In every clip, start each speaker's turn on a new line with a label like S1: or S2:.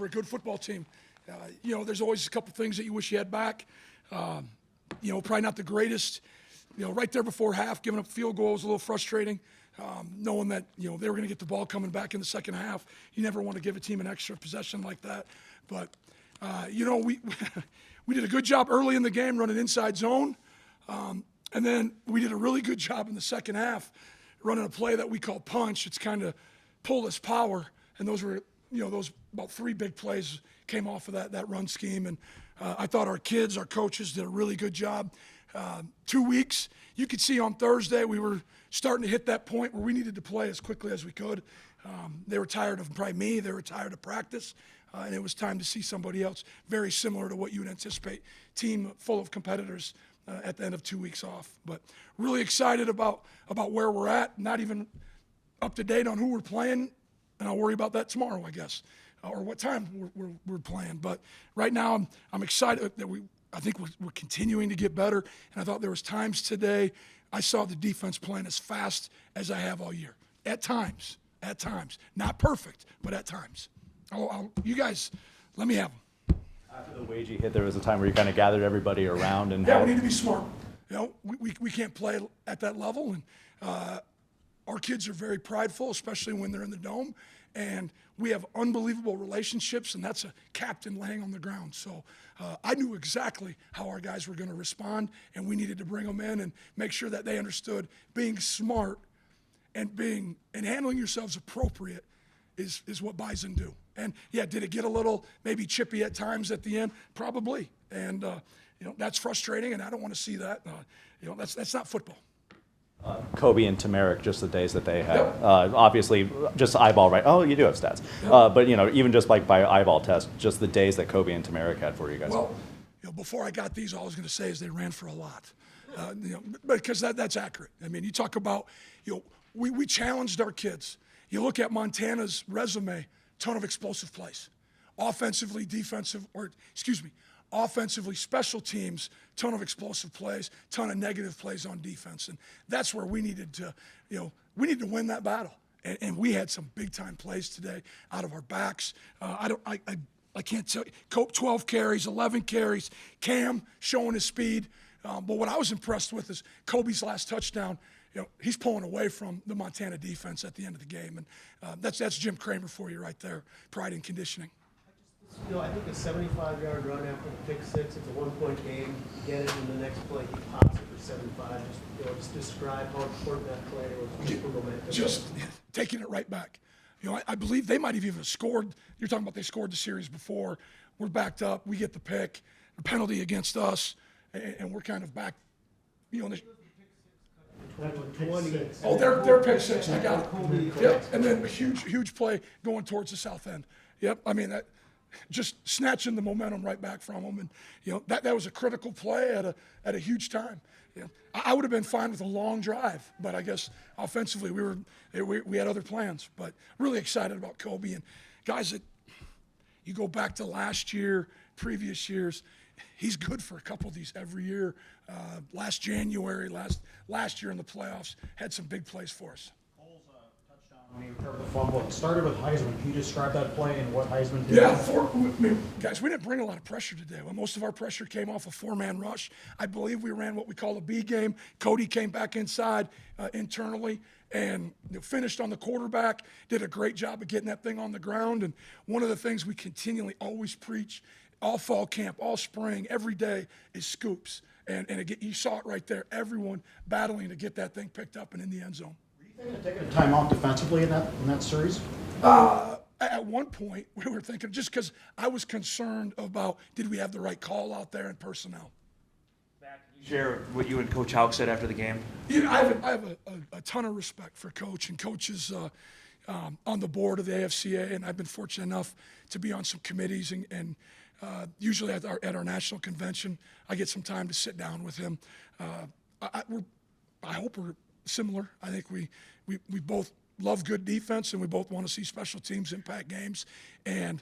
S1: we're a good football team. There's always a couple things that you wish you had back. Probably not the greatest. Right there before half, giving up field goals was a little frustrating. Knowing that, they were going to get the ball coming back in the second half. You never want to give a team an extra possession like that. But, we did a good job early in the game running inside zone. And then we did a really good job in the second half running a play that we call punch. It's kind of pull us power. And those were, those about 3 big plays came off of that run scheme. And I thought our kids, our coaches did a really good job. 2 weeks, you could see on Thursday we were starting to hit that point where we needed to play as quickly as we could. They were tired of probably me. They were tired of practice. And it was time to see somebody else very similar to what you would anticipate. Team full of competitors at the end of 2 weeks off. But really excited about where we're at. Not even up to date on who we're playing. And I'll worry about that tomorrow, I guess, or what time we're playing. But right now I'm excited that I think we're continuing to get better. And I thought there was times today I saw the defense playing as fast as I have all year. At times. Not perfect, but at times. You guys, let me have them.
S2: After the wagey hit, there was a time where you kind of gathered everybody around and
S1: we need to be smart. We can't play at that level, and our kids are very prideful, especially when they're in the dome, and we have unbelievable relationships, and that's a captain laying on the ground. So I knew exactly how our guys were going to respond, and we needed to bring them in and make sure that they understood being smart and handling yourselves appropriate is what Bison do. And yeah, did it get a little maybe chippy at times at the end? Probably. And that's frustrating, and I don't want to see that. That's not football.
S2: Kobe and Tamarick, just the days that they had.
S1: Yep.
S2: Obviously, just eyeball right. Oh, you do have stats. Yep. But even just like by eyeball test, just the days that Kobe and Tamarick had for you guys.
S1: Well, before I got these, all I was going to say is they ran for a lot. Because that's accurate. I mean, you talk about, we challenged our kids. You look at Montana's resume, ton of explosive plays. Offensively, special teams, ton of explosive plays, ton of negative plays on defense. And that's where we needed to, we need to win that battle. And we had some big time plays today out of our backs. I can't tell you, Cope 12 carries, 11 carries, Cam showing his speed. But what I was impressed with is Kobe's last touchdown. He's pulling away from the Montana defense at the end of the game. And that's Jim Kramer for you right there, pride and conditioning.
S3: I think a 75-yard run after the pick six, it's a 1-point game. You get it in the next play, he pops it for 75. Just describe how important that play was for momentum.
S1: Just taking it right back. I believe they might have even scored. You're talking about they scored the series before. We're backed up. We get the pick, a penalty against us, and we're kind of back. Oh, they're pick six. I got it. Yep. And then a huge play going towards the south end. Yep. I mean, that just snatching the momentum right back from them, and that was a critical play at a huge time. I would have been fine with a long drive, but I guess offensively we had other plans. But really excited about Kobe and guys that you go back to last year, previous years. He's good for a couple of these every year. Last January, last year in the playoffs, had some big plays for us.
S4: Cole's touchdown when he recovered the fumble. It started with Heisman. Can you describe that play and what Heisman did?
S1: Yeah, guys, we didn't bring a lot of pressure today. Well, most of our pressure came off a 4-man rush. I believe we ran what we call a B game. Cody came back inside internally and finished on the quarterback, did a great job of getting that thing on the ground. And one of the things we continually always preach all fall camp, all spring, every day is scoops. And again, you saw it right there. Everyone battling to get that thing picked up and in the end zone.
S4: Were you thinking of taking a timeout defensively in that series?
S1: At one point, we were thinking, just because I was concerned about did we have the right call out there in personnel.
S5: Can you share what you and Coach Hauk said after the game?
S1: I have a ton of respect for Coach, and Coach is on the board of the AFCA, and I've been fortunate enough to be on some committees and usually at our national convention, I get some time to sit down with him. I hope we're similar. I think we both love good defense, and we both want to see special teams impact games. And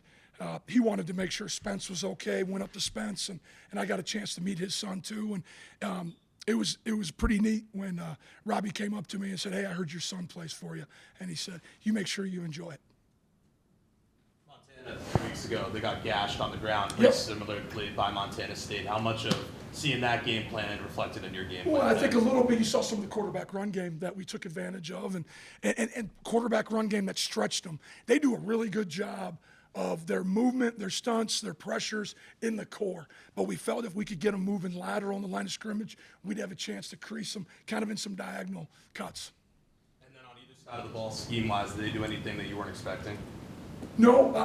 S1: he wanted to make sure Spence was okay. Went up to Spence, and I got a chance to meet his son too. And it was pretty neat when Robbie came up to me and said, "Hey, I heard your son plays for you," and he said, "You make sure you enjoy it."
S6: 2 weeks ago, they got gashed on the ground, pretty
S1: Yep.
S6: similarly by Montana State. How much of seeing that game plan reflected in your game plan?
S1: Well, I think a little bit. You saw some of the quarterback run game that we took advantage of, and quarterback run game that stretched them. They do a really good job of their movement, their stunts, their pressures in the core. But we felt if we could get them moving lateral on the line of scrimmage, we'd have a chance to crease them kind of in some diagonal cuts.
S6: And then on either side of the ball, scheme-wise, did they do anything that you weren't expecting?
S1: No,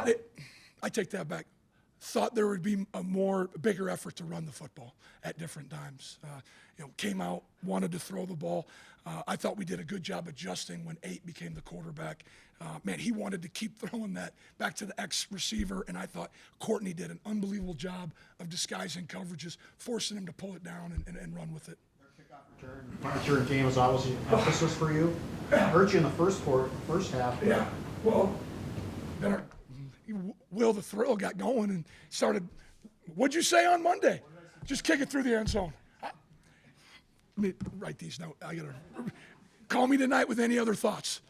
S1: I take that back. Thought there would be a bigger effort to run the football at different times. Came out, wanted to throw the ball. I thought we did a good job adjusting when 8 became the quarterback. Man, he wanted to keep throwing that back to the ex-receiver, and I thought Courtney did an unbelievable job of disguising coverages, forcing him to pull it down and run with it.
S4: Punt return game was obviously an emphasis for you. Hurt you in the first half.
S1: Yeah, well, then Will the Thrill got going and started, what'd you say on Monday? Just kick it through the end zone. Let me write these now. I gotta call me tonight with any other thoughts.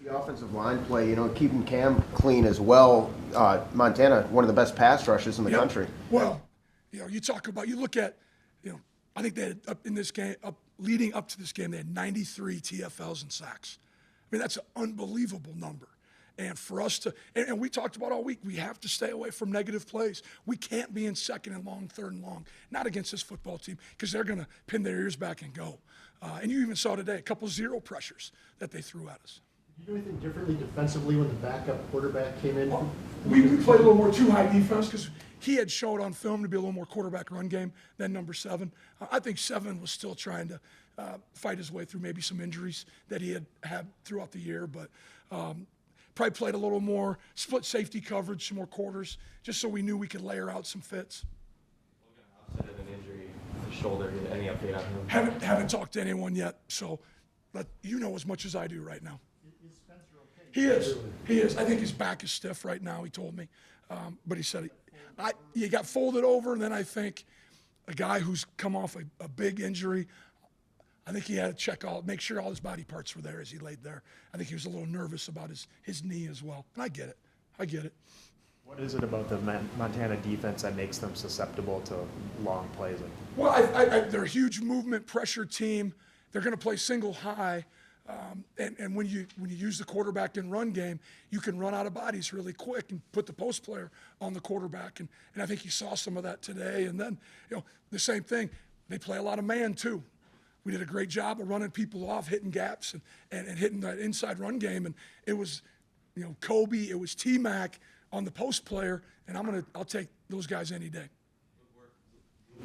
S7: The offensive line play, keeping Cam clean as well. Montana, one of the best pass rushes in the
S1: Yep.
S7: country.
S1: Well, you look at, I think they had leading up to this game, they had 93 TFLs and sacks. I mean, that's an unbelievable number. And for us to, and we talked about all week, we have to stay away from negative plays. We can't be in second and long, third and long, not against this football team, because they're going to pin their ears back and go. And you even saw today a couple zero pressures that they threw at us.
S3: Did you do anything differently defensively when the backup quarterback came in?
S1: We played a little more two-high defense because he had showed on film to be a little more quarterback run game than number 7. I think 7 was still trying to fight his way through maybe some injuries that he had throughout the year, but probably played a little more split safety coverage, some more quarters, just so we knew we could layer out some fits.
S8: Outside of an injury, the shoulder, any update on him?
S1: Haven't talked to anyone yet, so you know as much as I do right now.
S3: Is Spencer okay?
S1: He is. I think his back is stiff right now, he told me. But he said he got folded over, and then I think a guy who's come off a big injury, I think he had to make sure all his body parts were there as he laid there. I think he was a little nervous about his knee as well. And I get it.
S9: What is it about the Montana defense that makes them susceptible to long plays?
S1: Well, they're a huge movement pressure team. They're going to play single high. And when you use the quarterback in run game, you can run out of bodies really quick and put the post player on the quarterback. And I think you saw some of that today. And then, the same thing, they play a lot of man too. We did a great job of running people off, hitting gaps and hitting that inside run game. And it was, Kobe, it was T-Mac on the post player, and I'll take those guys any day.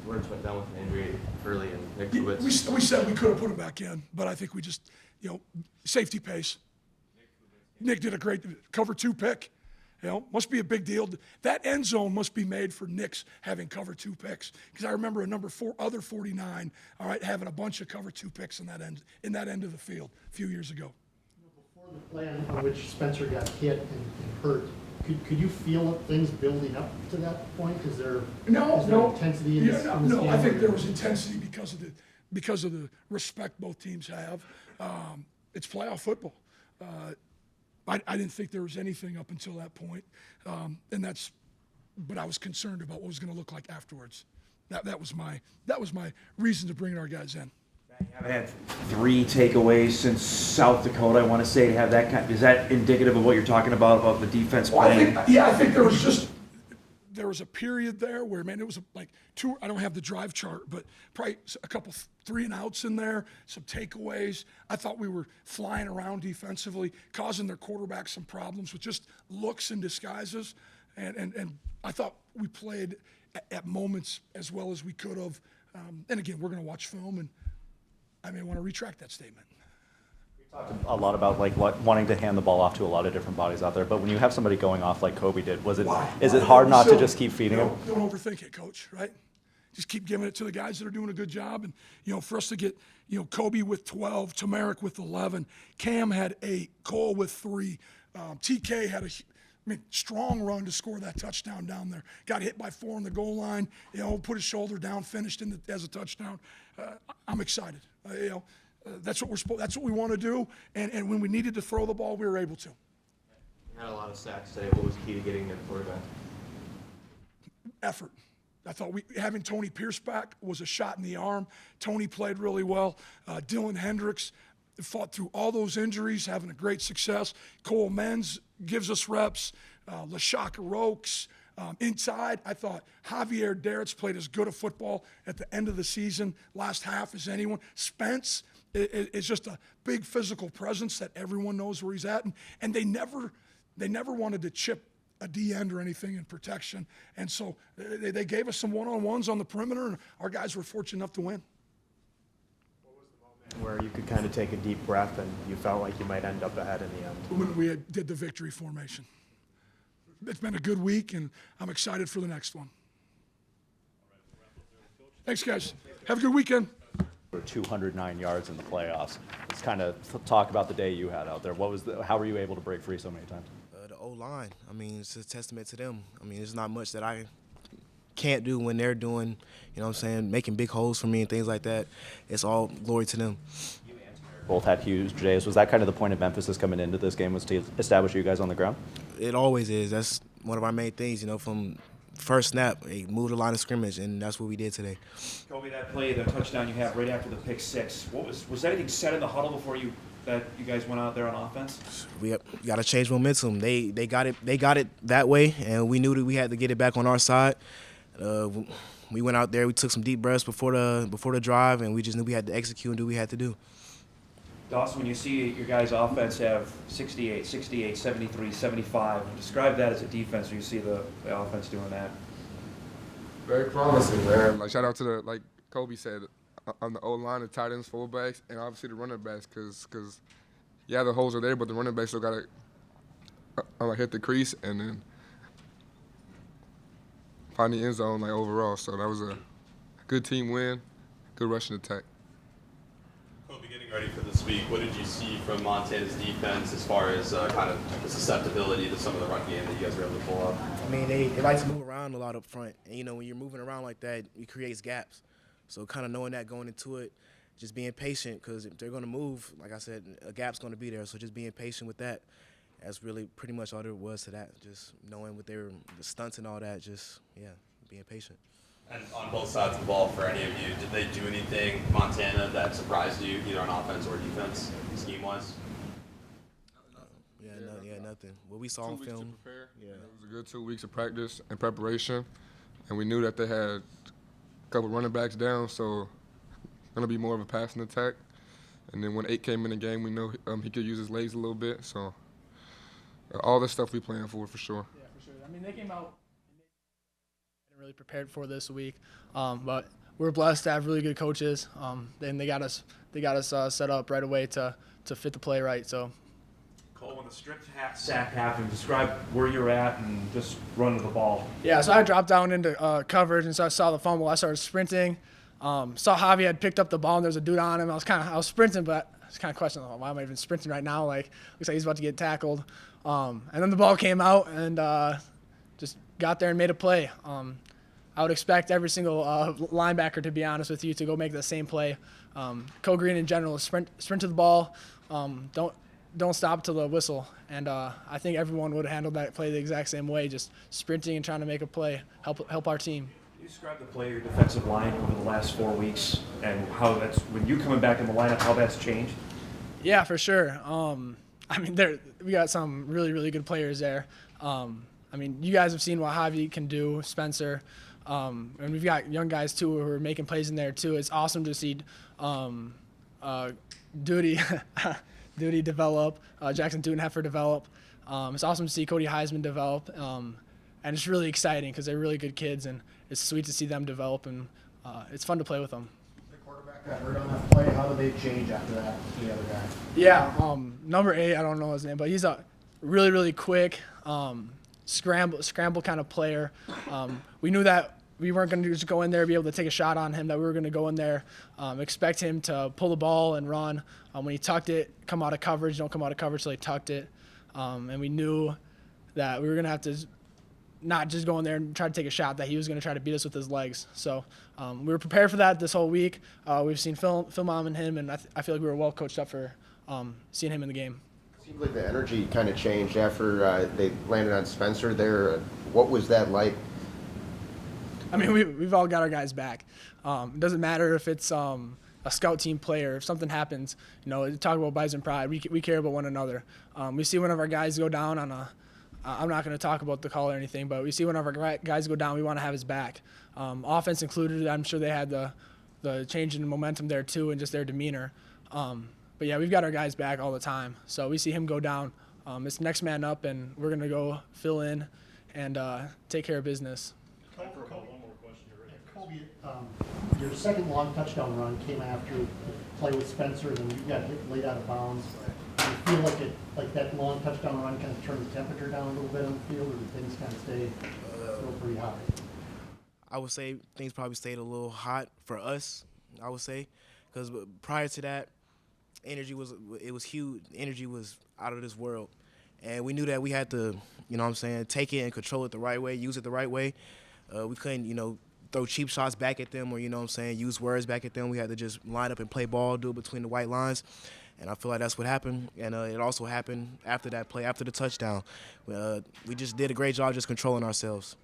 S8: Words went down with an injury early and Nick
S1: We said we could have put him back in, but I think we just, safety pace. Nick did a great cover 2 pick. Must be a big deal. That end zone must be made for Nick's having cover 2 picks. Because I remember a number 49, having a bunch of cover 2 picks in that end of the field a few years ago.
S3: Before the play on which Spencer got hit and hurt, could you feel things building up to that point? Is there intensity in this game?
S1: No, I think there was intensity because of the respect both teams have. It's playoff football. I didn't think there was anything up until that point, but I was concerned about what it was going to look like afterwards. That was my reason to bring our guys in.
S5: You haven't had 3 takeaways since South Dakota. I want to say to have that is that indicative of what you're talking about the defense playing?
S1: I think there was a period there where, man, it was like 2. I don't have the drive chart, but probably a couple 3 and outs in there, some takeaways. I thought we were flying around defensively, causing their quarterback some problems with just looks and disguises, and I thought we played at moments as well as we could have. And again, we're going to watch film, and I may want to retract that statement.
S2: Talked a lot about wanting to hand the ball off to a lot of different bodies out there, but when you have somebody going off like Kobe did, is it hard not to just keep feeding him?
S1: Don't overthink it, Coach. Right? Just keep giving it to the guys that are doing a good job, and for us to get Kobe with 12, Tamarick with 11, Cam had 8, Cole with 3, TK had a strong run to score that touchdown down there. Got hit by 4 on the goal line. Put his shoulder down, finished as a touchdown. I'm excited. That's what we want to do, and when we needed to throw the ball, we were able to.
S8: Had a lot of sacks today. What was key to getting to the quarterback?
S1: Effort. I thought having Tony Pierce back was a shot in the arm. Tony played really well. Dylan Hendricks fought through all those injuries, having a great success. Cole Menz gives us reps. LaShaka Rokes. Inside, I thought Javier Darrett's played as good a football at the end of the season, last half, as anyone. Spence is just a big physical presence that everyone knows where he's at. And they never wanted to chip a D end or anything in protection. And so they gave us some one-on-ones on the perimeter, and our guys were fortunate enough to win.
S9: Where you could kind of take a deep breath and you felt like you might end up ahead in the end?
S1: When we did the victory formation. It's been a good week, and I'm excited for the next one. Thanks, guys. Have a good weekend.
S2: For 209 yards in the playoffs. Let's kind of talk about the day you had out there. How were you able to break free so many times?
S10: The O-line. I mean, it's a testament to them. I mean, there's not much that I can't do when they're doing, you know what I'm saying, making big holes for me and things like that. It's all glory to them.
S2: Both had huge days. Was that kind of the point of emphasis coming into this game, was to establish you guys on the ground?
S10: It always is. That's one of our main things, you know, from first snap, they moved the line of scrimmage, and that's what we did today.
S5: Kobe, that play, the touchdown you have right after the pick six, was anything said in the huddle before you guys went out there on offense?
S10: We got to change momentum. They got it that way, and we knew that we had to get it back on our side. We went out there, we took some deep breaths before the drive, and we just knew we had to execute and do what we had to do.
S5: Dawson, when you see your guys' offense have 68, 73, 75, describe that as a defense when you see the offense doing that.
S11: Very promising, man. Like, shout out to like Kobe said, on the O-line, the tight ends, fullbacks, and obviously the running backs, because yeah, the holes are there, but the running backs still got to hit the crease and then find the end zone, like, overall. So that was a good team win, good rushing attack.
S6: Kobe, getting ready for this week, what did you see from Montana's defense as far as kind of the susceptibility to some of the run game that you guys were able to pull up?
S10: I mean, they like to move around a lot up front. And, you know, when you're moving around like that, it creates gaps. So kind of knowing that going into it, just being patient, because if they're going to move, like I said, a gap's going to be there. So just being patient with that, that's really pretty much all there was to that. Just knowing what they were, the stunts and all that, just, yeah, being patient.
S6: And on both sides of the ball, for any of you, did they do anything, Montana, that surprised you, either on offense or defense, scheme-wise?
S10: Nothing. What we saw on film.
S11: 2 weeks to prepare. Yeah. It was a good 2 weeks of practice and preparation, and we knew that they had a couple running backs down, so going to be more of a passing attack. And then when 8 came in the game, we knew he could use his legs a little bit. So all this stuff we playing for sure.
S12: Yeah, for sure. I mean, they came out really prepared for this week, but we're blessed to have really good coaches. And they got us set up right away to fit the play right. So.
S5: Cole, when the strip sack happened, describe where you're at and just running the ball.
S12: Yeah, so I dropped down into coverage, and so I saw the fumble. I started sprinting. Saw Javi had picked up the ball, and there was a dude on him. I was sprinting, but I was kind of questioning, why am I even sprinting right now? Like, looks like he's about to get tackled. And then the ball came out, and just got there and made a play. I would expect every single linebacker, to be honest with you, to go make the same play. Co Green in general, sprint to the ball. Don't stop till the whistle. And I think everyone would have handled that play the exact same way, just sprinting and trying to make a play, help our team.
S5: Can you describe the play of your defensive line over the last 4 weeks and how that's, when you coming back in the lineup, how that's changed?
S12: Yeah, for sure. I mean, we got some really, really good players there. I mean, you guys have seen what Javi can do, Spencer. And we've got young guys, too, who are making plays in there, too. It's awesome to see Duty develop, Jackson Dudenheffer develop. It's awesome to see Cody Heisman develop. And it's really exciting because they're really good kids, and it's sweet to see them develop, and it's fun to play with them.
S4: The quarterback got hurt on that play. How did they change after that to the other guy?
S12: Yeah, number 8, I don't know his name, but he's a really, really quick scramble kind of player. We knew that we weren't going to just go in there and be able to take a shot on him, that we were going to go in there, expect him to pull the ball and run. When he tucked it, come out of coverage, don't come out of coverage till he tucked it. And we knew that we were going to have to not just go in there and try to take a shot, that he was going to try to beat us with his legs. So we were prepared for that this whole week. We've seen film on him, and I feel like we were well coached up for seeing him in the game.
S7: Seems like the energy kind of changed after they landed on Spencer there. What was that like?
S12: I mean, we've all got our guys back. It doesn't matter if it's a scout team player. If something happens, talk about Bison pride. We care about one another. We see one of our guys go down on a. I'm not going to talk about the call or anything, but we see one of our guys go down. We want to have his back. Offense included. I'm sure they had the change in momentum there too, and just their demeanor. But yeah, we've got our guys back all the time. So we see him go down. It's next man up, and we're going to go fill in and take care of business.
S13: Kobe, your second long touchdown run came after the play with Spencer, and you got laid out of bounds. Do you feel like that long touchdown run kind of turned the temperature down a little bit on the field, or did things kind of stay still pretty hot?
S10: I would say things probably stayed a little hot for us, I would say, because prior to that, energy was huge. Energy was out of this world. And we knew that we had to, take it and control it the right way, use it the right way. We couldn't, throw cheap shots back at them or, use words back at them. We had to just line up and play ball, do it between the white lines. And I feel like that's what happened. And it also happened after that play, after the touchdown. We just did a great job just controlling ourselves.